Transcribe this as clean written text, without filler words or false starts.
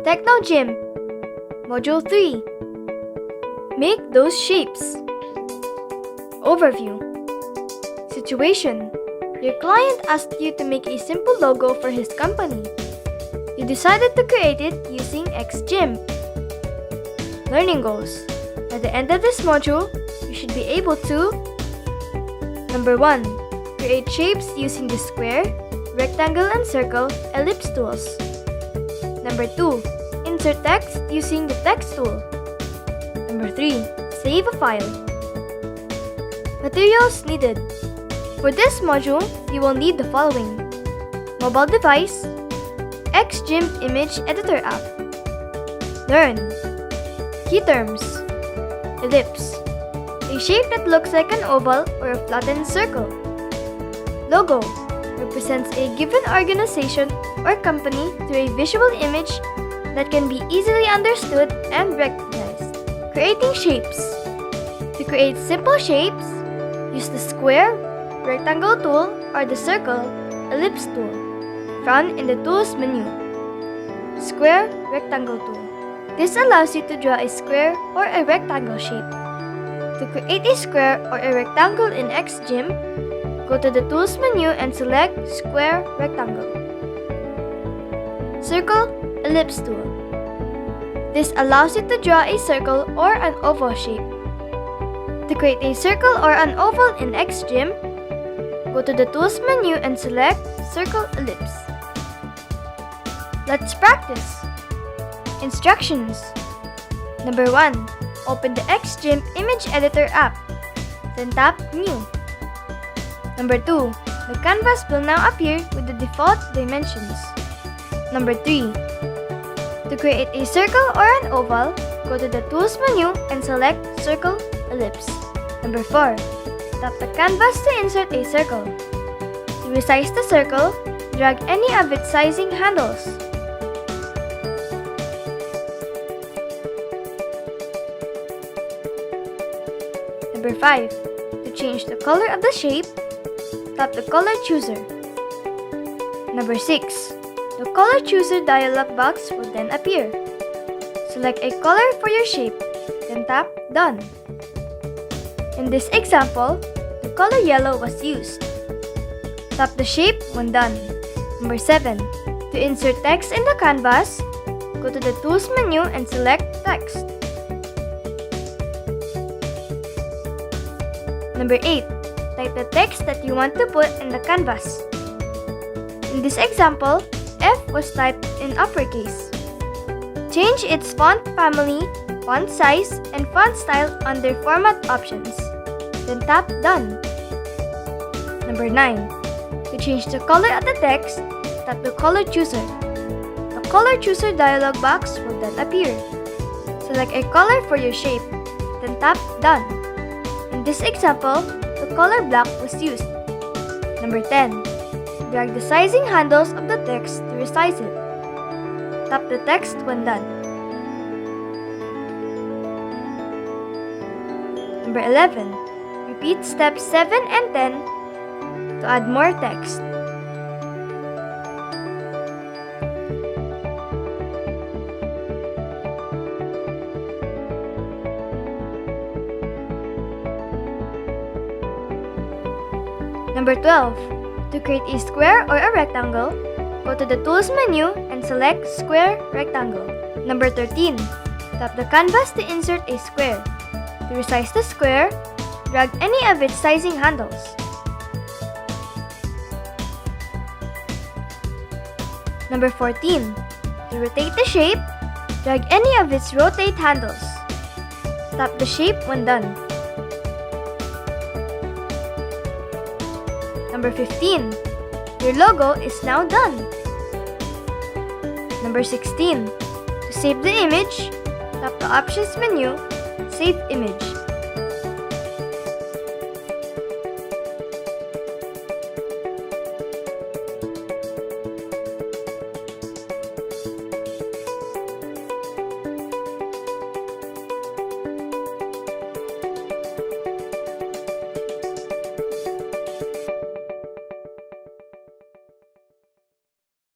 TechnoGIMP Module 3. Make those shapes. Overview. Situation. Your client asked you to make a simple logo for his company. You decided to create it using XGimp. Learning goals. By the end of this module, you should be able to: Number 1. Create shapes using the square, rectangle, and circle ellipse tools. Number 2. Insert text using the text tool. Number 3. Save a file. Materials needed. For this module, you will need the following: mobile device, XGimp image editor app. Learn. Key terms: ellipse, a shape that looks like an oval or a flattened circle. Logo represents a given organization or company through a visual image that can be easily understood and recognized. Creating shapes. To create simple shapes, use the square, rectangle tool or the circle, ellipse tool, found in the Tools menu. Square, rectangle tool. This allows you to draw a square or a rectangle shape. To create a square or a rectangle in XGimp, go to the Tools menu and select Square, Rectangle. Circle, ellipse tool. This allows you to draw a circle or an oval shape. To create a circle or an oval in XGimp, go to the Tools menu and select Circle, Ellipse. Let's practice. Instructions. Number 1. Open the XGimp image editor app. Then tap New. Number 2. The canvas will now appear with the default dimensions. Number 3. To create a circle or an oval, go to the Tools menu and select Circle, Ellipse. Number 4. Tap the canvas to insert a circle. To resize the circle, drag any of its sizing handles. Number 5. To change the color of the shape, tap the Color Chooser. Number 6. The Color Chooser dialog box will then appear. Select a color for your shape, then tap Done. In this example, the color yellow was used. Tap the shape when done. Number 7. To insert text in the canvas, go to the Tools menu and select Text. Number 8. Type the text that you want to put in the canvas. In this example, F was typed in uppercase. Change its font family, font size, and font style under Format options. Then tap Done. Number 9. To change the color of the text, tap the Color Chooser. The Color Chooser dialog box will then appear. Select a color for your shape, then tap Done. In this example, the color black was used. Number 10. Drag the sizing handles of the text to resize it. Tap the text when done. Number 11. Repeat steps 7 and 10 to add more text. Number 12. To create a square or a rectangle, go to the Tools menu and select Square, Rectangle. Number 13. Tap the canvas to insert a square. To resize the square, drag any of its sizing handles. Number 14. To rotate the shape, drag any of its rotate handles. Tap the shape when done. Number 15. Your logo is now done. Number 16. To save the image, tap the Options menu, Save Image.